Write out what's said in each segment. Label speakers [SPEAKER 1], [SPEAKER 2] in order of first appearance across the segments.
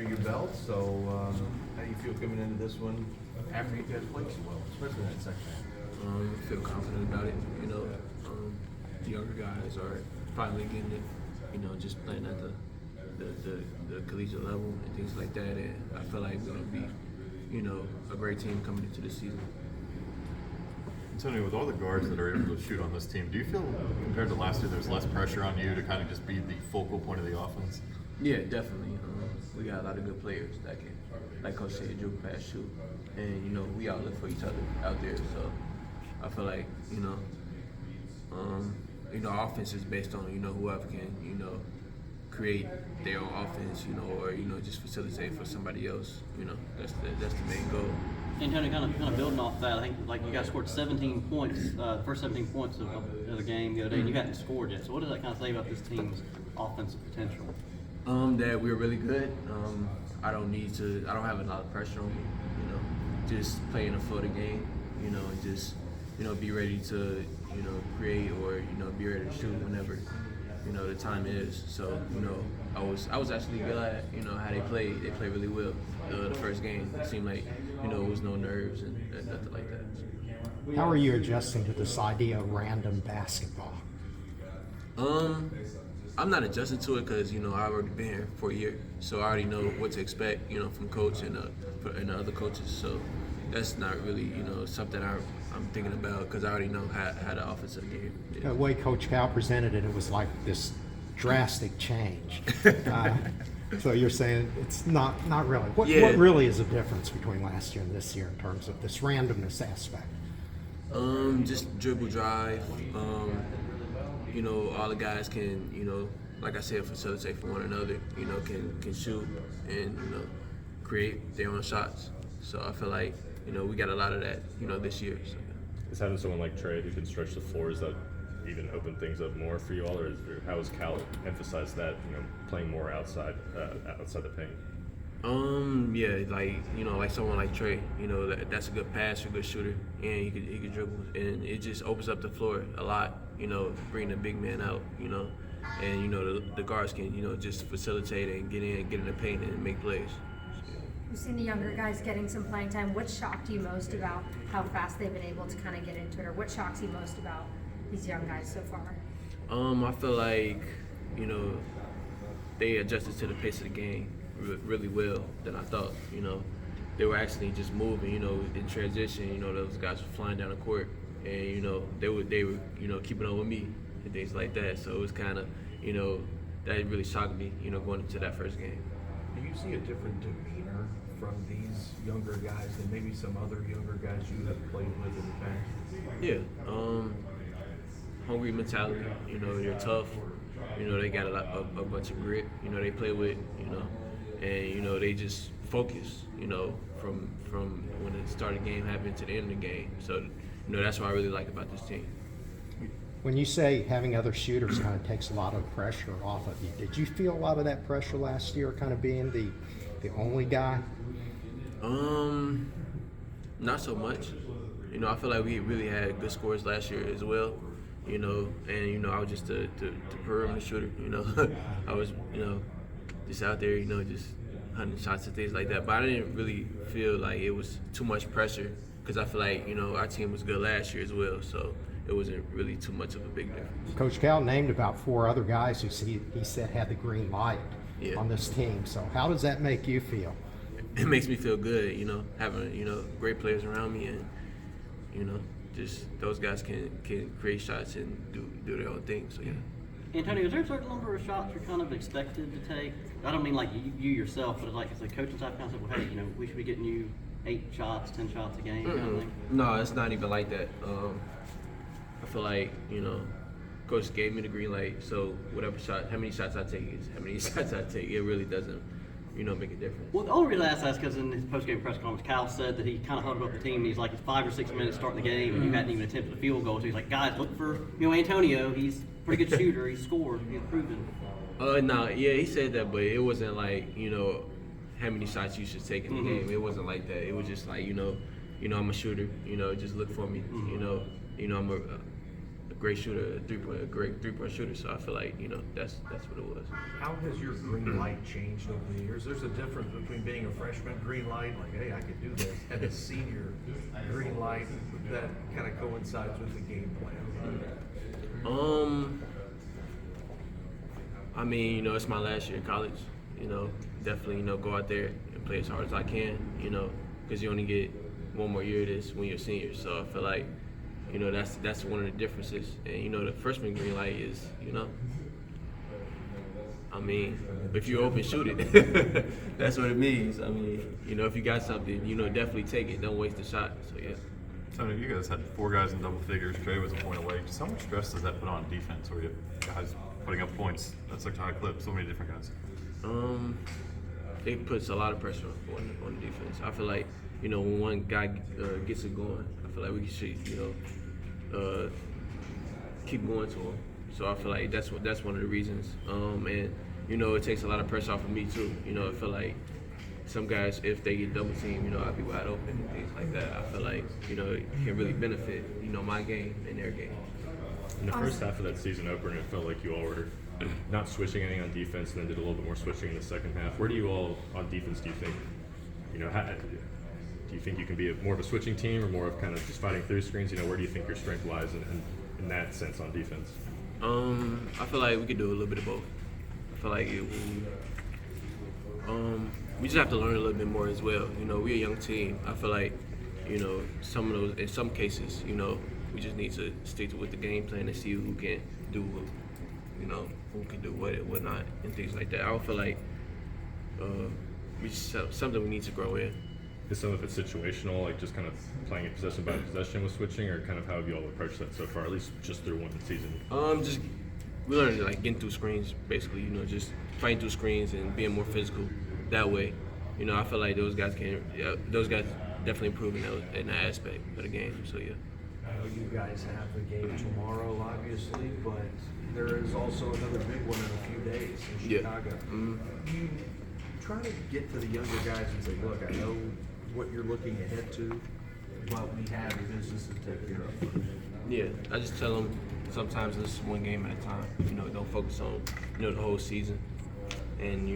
[SPEAKER 1] under your belt. So how do you feel coming into this one after you guys played so well, especially in that second half?
[SPEAKER 2] I feel confident about it. The younger guys are finally getting it. Just playing at the collegiate level and things like that. And I feel like we're gonna be, a great team coming into the season.
[SPEAKER 3] Tony, with all the guards that are able to shoot on this team, do you feel compared to last year there's less pressure on you to kind of just be the focal point of the offense?
[SPEAKER 2] Yeah, definitely. We got a lot of good players that can, like Coach said, dribble, pass, shoot, and we all look for each other out there. So I feel like our offense is based on whoever can create their own offense, or just facilitate for somebody else. That's the main goal.
[SPEAKER 4] And kind of building off that, I think like you guys scored 17 points, first 17 points of the game the other day, and you hadn't scored yet. So what does that kind of say about this team's offensive potential?
[SPEAKER 2] That we're really good. I don't have a lot of pressure on me. Just playing a flow of the game. And just be ready to create or be ready to shoot whenever the time is. So I was actually glad how they played. They played really well the first game. It seemed like it was no nerves and nothing like that.
[SPEAKER 5] How are you adjusting to this idea of random basketball?
[SPEAKER 2] I'm not adjusting to it because I've already been here for a year, so I already know what to expect from coach and the other coaches. So that's not really something I'm thinking about because I already know how the offensive game. Yeah.
[SPEAKER 5] The way Coach Cal presented it, it was like this drastic change. So you're saying it's not really. What really is the difference between last year and this year in terms of this randomness aspect?
[SPEAKER 2] Just dribble, drive. All the guys can, like I said, facilitate for one another. Can shoot and create their own shots. So I feel like we got a lot of that this year. So.
[SPEAKER 6] Is having someone like Trey who can stretch the floor, is that even open things up more for you all, or how has Cal emphasized that playing more outside the paint?
[SPEAKER 2] Yeah, like someone like Trey, that's a good passer, good shooter, and he could dribble, and it just opens up the floor a lot. Bring the big man out, and the guards can just facilitate and get in the paint and make plays.
[SPEAKER 7] We've seen the younger guys getting some playing time. What shocked you most about how fast they've been able to kind of get into it, or what shocks you most about these young guys so far?
[SPEAKER 2] I feel like they adjusted to the pace of the game really well than I thought. They were actually just moving. In transition. Those guys were flying down the court, and they were keeping up with me and things like that. So it was kind of that really shocked me. Going into that first game.
[SPEAKER 1] Do you see a different demeanor from these younger guys than maybe some other younger guys you have played with in the past?
[SPEAKER 2] Yeah, hungry mentality. They're tough. They got a bunch of grit. They play with. And they just focus. From when the start of the game happened to the end of the game. So that's what I really like about this team.
[SPEAKER 5] When you say having other shooters kind of takes a lot of pressure off of you, did you feel a lot of that pressure last year, kind of being the only guy?
[SPEAKER 2] Not so much. I feel like we really had good scores last year as well. And I was just the perimeter shooter. I was just out there, just hunting shots and things like that. But I didn't really feel like it was too much pressure because I feel like our team was good last year as well. So it wasn't really too much of a big difference.
[SPEAKER 5] Coach Cal named about 4 other guys who he said had the green light on this team. So how does that make you feel?
[SPEAKER 2] It makes me feel good, having great players around me, and just those guys can create shots and do their own thing. So yeah.
[SPEAKER 4] Antonio, is there a certain number of shots you're kind of expected to take? I don't mean like you yourself, but like as a coaching type kind of said, well, hey, we should be getting you 8 shots, 10 shots a game, kind of thing.
[SPEAKER 2] No, it's not even like that. I feel like coach gave me the green light, so whatever shot, how many shots I take is how many shots I take. It really doesn't, make a difference.
[SPEAKER 4] Well, the only reason I asked that is because in his post-game press conference, Cal said that he kind of huddled up the team. And he's like, it's 5 or 6 minutes starting the game, and you hadn't even attempted a field goal. So he's like, guys, look for Antonio. He's a pretty good shooter. He scored. He's proven.
[SPEAKER 2] No, yeah, he said that, but it wasn't like how many shots you should take in the game. It wasn't like that. It was just like I'm a shooter. Just look for me. I'm a great shooter, a great 3-point shooter. So I feel like that's what it was.
[SPEAKER 1] How has your green light changed over the years? There's a difference between being a freshman green light, like, hey, I could do this, and a senior green light that kind of coincides with the game plan.
[SPEAKER 2] I mean, it's my last year in college. Definitely, go out there and play as hard as I can. Because you only get one more year of this when you're a senior. So I feel like, that's one of the differences. And the freshman green light is, I mean, if you're open, shoot it. That's what it means. I mean, if you got something, definitely take it. Don't waste the shot. So yeah.
[SPEAKER 3] Tony, you guys had 4 guys in double figures. Trey was a point away. Just how much stress does that put on defense, where you have guys putting up points at such a high clip, so many different guys?
[SPEAKER 2] It puts a lot of pressure on defense. I feel like, when one guy gets it going, I feel like we should, keep going to him. So I feel like that's one of the reasons. And it takes a lot of pressure off of me too. I feel like some guys, if they get double teamed, I'll be wide open and things like that. I feel like, it can really benefit, my game and their game.
[SPEAKER 6] In the first half of that season opener, it felt like you all were not switching anything on defense, and then did a little bit more switching in the second half. Where do you all on defense? Do you think, do you think you can be more of a switching team, or more of kind of just fighting through screens? Where do you think your strength lies in that sense on defense?
[SPEAKER 2] I feel like we could do a little bit of both. I feel like we just have to learn a little bit more as well. We're a young team. I feel like, some of those, in some cases, we just need to stick with the game plan and see who can do what, who can do what and whatnot and things like that. I don't feel like we just have something we need to grow in.
[SPEAKER 6] Is some of it situational, like just kind of playing it possession by possession with switching, or kind of how have you all approached that so far, at least just through one season?
[SPEAKER 2] Just we learned like getting through screens, basically. Just fighting through screens and being more physical that way. I feel like those guys definitely improve in that aspect of the game. So yeah.
[SPEAKER 1] I know you guys have the game tomorrow, obviously, but there is also another big one in a few days in Chicago.
[SPEAKER 2] Mm-hmm.
[SPEAKER 1] You try to get to the younger guys and say, look, I know what you're looking ahead to, but we have business to take care of.
[SPEAKER 2] Yeah, I just tell them sometimes it's one game at a time. Don't focus on the whole season, and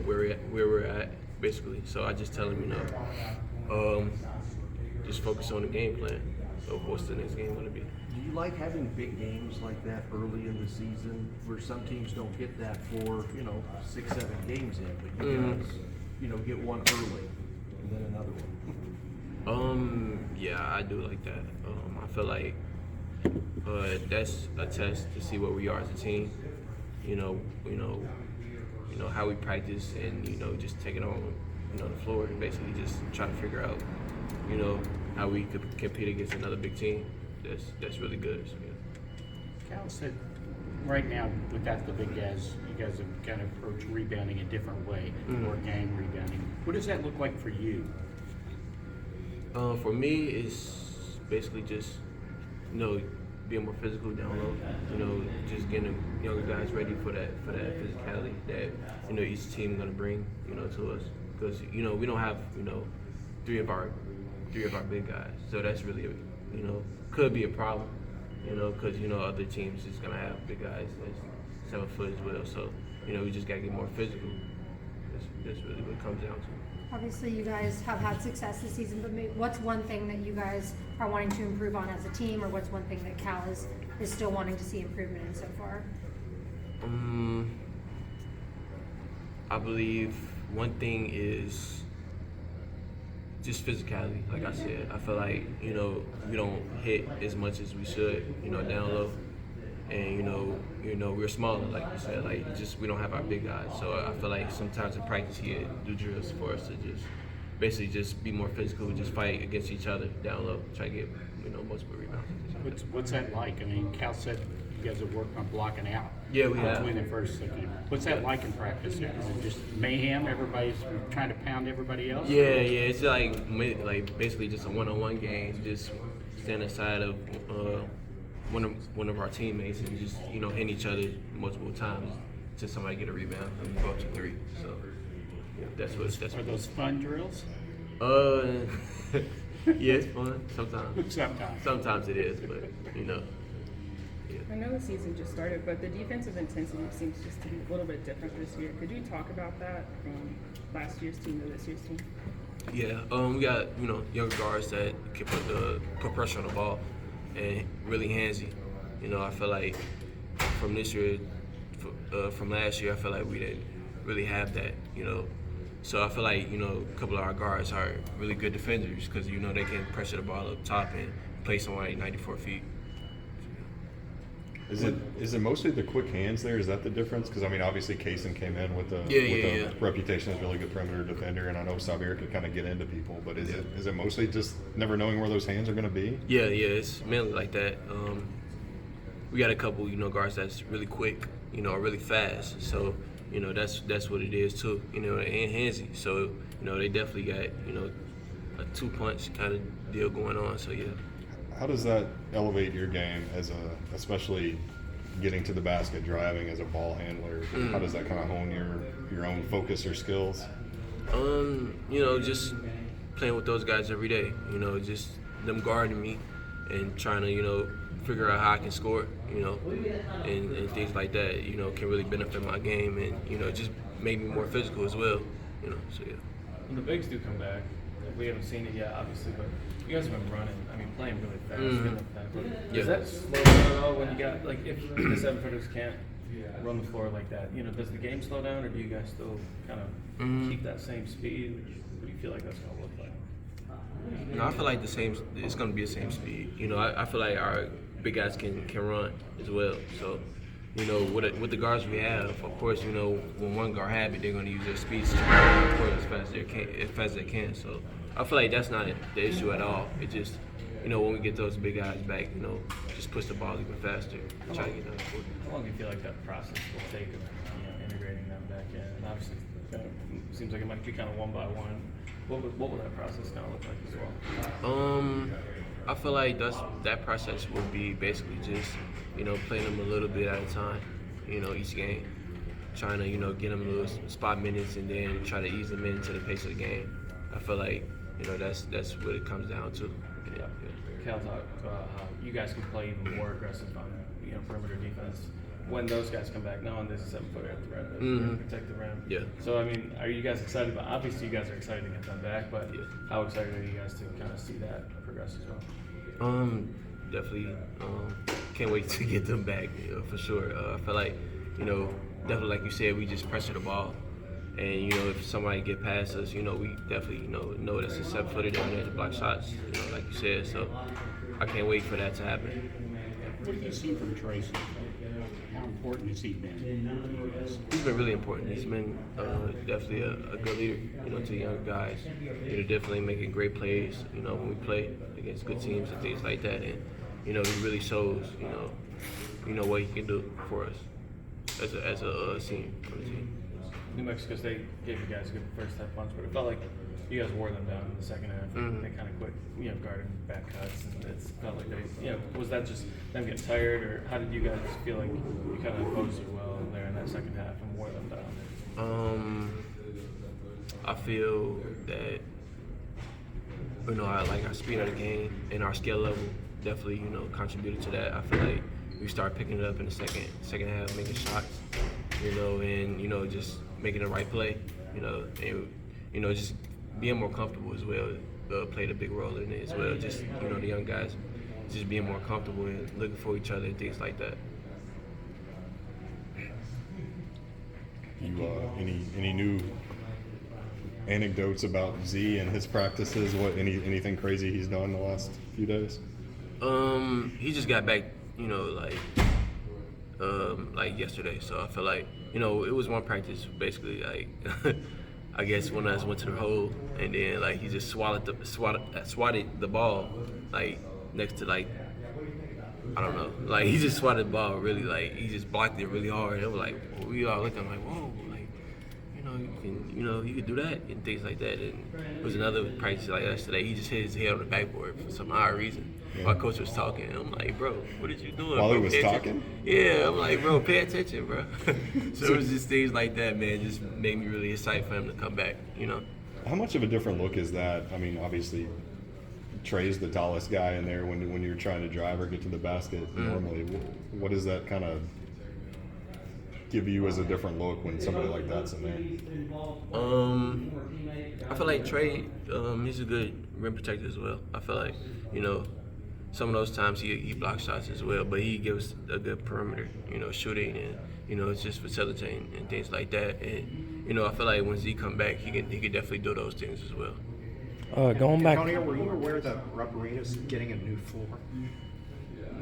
[SPEAKER 2] where we're at basically. So I just tell them just focus on the game plan of what's the next game going to be.
[SPEAKER 1] Do you like having big games like that early in the season, where some teams don't get that for 6, 7 games in, but you guys get one early and then another one?
[SPEAKER 2] Yeah, I do like that. I feel like that's a test to see where we are as a team. How we practice, and just take it on the floor and basically just try to figure out how we could compete against another big team that's really good. So, yeah.
[SPEAKER 8] Cal said right now, without the big guys, you guys have kind of approached rebounding a different way, more gang rebounding. What does that look like for you?
[SPEAKER 2] For me, it's basically just being more physical down low. Just getting the younger guys ready for that physicality that each team gonna bring to us, because we don't have three of our big guys, so that's really could be a problem, because other teams is gonna have big guys that's 7 foot as well. So we just gotta get more physical. That's really what it comes down to.
[SPEAKER 7] Obviously, you guys have had success this season, but what's one thing that you guys are wanting to improve on as a team, or what's one thing that Cal is still wanting to see improvement in so far?
[SPEAKER 2] I believe one thing is just physicality. Like I said, I feel like we don't hit as much as we should, down low, and we're smaller, like you said, like we don't have our big guys. So I feel like sometimes in practice he do drills for us to just basically just be more physical, just fight against each other down low, try to get multiple rebounds.
[SPEAKER 8] What's that like? I mean, Cal said you guys have worked on blocking out.
[SPEAKER 2] Yeah, we have.
[SPEAKER 8] Between the first second. What's that like in practice? Is it just mayhem? Everybody's trying to pound everybody else?
[SPEAKER 2] Yeah, it's like basically just a one-on-one game. Just stand aside of one of our teammates and just hit each other multiple times till somebody get a rebound and go up to 3. So yeah, that's
[SPEAKER 8] Are those fun drills?
[SPEAKER 2] Yeah, it's fun sometimes.
[SPEAKER 8] Sometimes.
[SPEAKER 2] Sometimes it is, but
[SPEAKER 9] I know the season just started, but the defensive intensity seems just to be a little bit different this year. Could you talk about that from last year's team to this year's team?
[SPEAKER 2] Yeah, we got younger guards that can put pressure on the ball and really handsy. I feel like from this year, from last year, I feel like we didn't really have that. So I feel like a couple of our guards are really good defenders because they can pressure the ball up top and play somewhere at 94 feet.
[SPEAKER 3] Is it mostly the quick hands there? Is that the difference? Because obviously Kaysen came in with a reputation as a really good perimeter defender, and I know Xavier can kind of get into people. But is it mostly just never knowing where those hands are going to be?
[SPEAKER 2] Yeah, it's mainly like that. We got a couple guards that's really quick, really fast. So that's what it is too. And handsy. So they definitely got a 2-punch kind of deal going on. So yeah.
[SPEAKER 3] How does that elevate your game especially getting to the basket, driving as a ball handler? How does that kind of hone your own focus or skills?
[SPEAKER 2] Just playing with those guys every day. Just them guarding me and trying to figure out how I can score. And things like that. Can really benefit my game and just make me more physical as well. So yeah.
[SPEAKER 10] When the bigs do come back, we haven't seen it yet, obviously, but you guys have been running. Playing really fast. Getting up fast. Does that slow down at all when you got if the 7-footers can't run the floor like that? Does the game slow down, or do you guys still kind of keep that same speed? What do you feel like that's gonna look like?
[SPEAKER 2] No, I feel like it's gonna be the same speed. I feel like our big guys can run as well. So, with the guards we have, of course, when one guard have it, they're gonna use their speed to run the court as fast as they can. So I feel like that's not the issue at all. It just when we get those big guys back, just push the ball even faster. Try to get another court.
[SPEAKER 10] How long do you feel like that process will take of integrating them back in? And obviously, it seems like it might be kind of one by one. What will that process kind of look like as well?
[SPEAKER 2] I feel like that process would be basically just playing them a little bit at a time. Each game, trying to get them little spot minutes and then try to ease them into the pace of the game. I feel like that's what it comes down to. Yeah.
[SPEAKER 10] Cal talked about how you guys can play even more aggressive on perimeter defense when those guys come back, knowing there's a 7-footer at the rim, protect the rim.
[SPEAKER 2] Yeah.
[SPEAKER 10] So are you guys excited about? Obviously, you guys are excited to get them back, but how excited are you guys to kind of see that progress as well?
[SPEAKER 2] Definitely. Can't wait to get them back. For sure. I feel like definitely like you said, we just pressure the ball. And if somebody get past us, we definitely know that's a 7-footer down there to block shots, like you said. So I can't wait for that to happen.
[SPEAKER 8] What have you seen from Tracy? How important has he been?
[SPEAKER 2] He's been really important. He's been definitely a good leader, to the younger guys. Definitely making great plays, when we play against good teams and things like that. And he really shows, what he can do for us as a team.
[SPEAKER 10] New Mexico State gave you guys a good first half punch, but it felt like you guys wore them down in the second half. They kind of quit, guarding back cuts, and it felt like they, was that just them getting tired, or how did you guys feel like you kind of opposed it well there in that second half and wore them down?
[SPEAKER 2] I feel that our speed of the game and our skill level definitely contributed to that. I feel like we started picking it up in the second half, making shots, and just making the right play, and just being more comfortable as well played a big role in it as well. Just the young guys just being more comfortable and looking for each other and things like that.
[SPEAKER 3] You any new anecdotes about Z and his practices? Anything crazy he's done the last few days?
[SPEAKER 2] He just got back, like yesterday. So I feel like, it was one practice basically, like I guess when I went to the hole and then he just swatted the ball next to I don't know, he just swatted the ball really, he just blocked it really hard. It was we all looking whoa, you can do that and things like that. And it was another practice like yesterday. He just hit his head on the backboard for some odd reason. Yeah. My coach was talking. I'm like, bro, what did you do?
[SPEAKER 3] While he was talking?
[SPEAKER 2] Yeah, I'm like, bro, pay attention, bro. So it was just things like that, man. Just made me really excited for him to come back.
[SPEAKER 3] How much of a different look is that? Obviously, Trey's the tallest guy in there when you're trying to drive or get to the basket normally. What does that kind of give you as a different look when somebody like that's in there?
[SPEAKER 2] I feel like Trey, he's a good rim protector as well. I feel like, some of those times he blocks shots as well, but he gives a good perimeter, shooting and, it's just facilitating and things like that. And, I feel like when Z come back, he can definitely do those things as well.
[SPEAKER 5] Going back. Antonio, were you aware that Rupperitta's getting a new floor?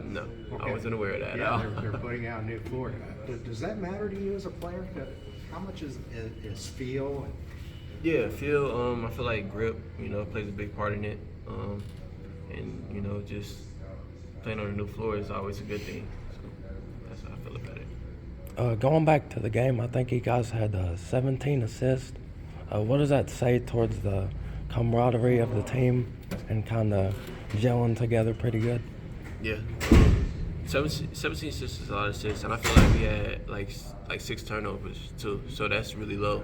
[SPEAKER 2] No,
[SPEAKER 5] Okay.
[SPEAKER 2] I wasn't aware of that.
[SPEAKER 5] Yeah, they're putting out a new floor. Does that matter to you as a player? How much is feel?
[SPEAKER 2] Yeah, feel. I feel like grip, plays a big part in it. And just playing on a new floor is always a good thing. So that's how I feel about it.
[SPEAKER 11] Going back to the game, I think you guys had 17 assists. What does that say towards the camaraderie of the team and kind of gelling together pretty good?
[SPEAKER 2] Yeah. 17 assists is a lot of assists, and I feel like we had like 6 turnovers too. So that's really low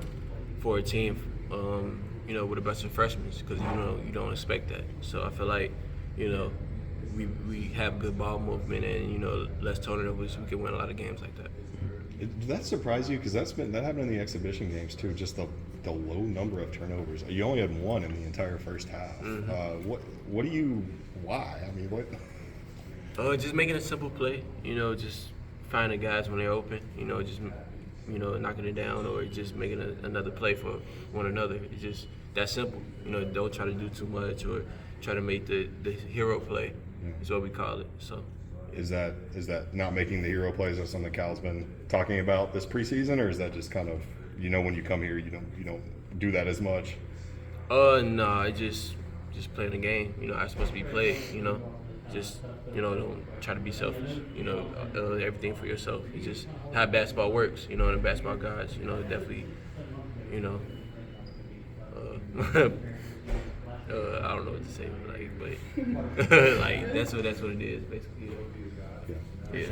[SPEAKER 2] for a team, with a bunch of freshmen, because you don't expect that. So I feel like, we have good ball movement and less turnovers, we can win a lot of games like that.
[SPEAKER 3] Did that surprise you? Because that happened in the exhibition games too. Just the low number of turnovers. You only had 1 in the entire first half.
[SPEAKER 2] Mm-hmm.
[SPEAKER 3] Why? I mean, what?
[SPEAKER 2] Just making a simple play. Just finding guys when they're open. Just knocking it down or just making another play for one another. It's just that simple. Don't try to do too much or try to make the hero play. Is what we call it. So.
[SPEAKER 3] Is that not making the hero plays? Is that something Cal's been talking about this preseason, or is that just kind of when you come here you don't do that as much?
[SPEAKER 2] No, I just playing the game. I'm supposed to be played. Just don't try to be selfish. Everything for yourself. It's just how basketball works. And the basketball guys. Definitely. I don't know what to say, but like that's what it is basically. Yeah.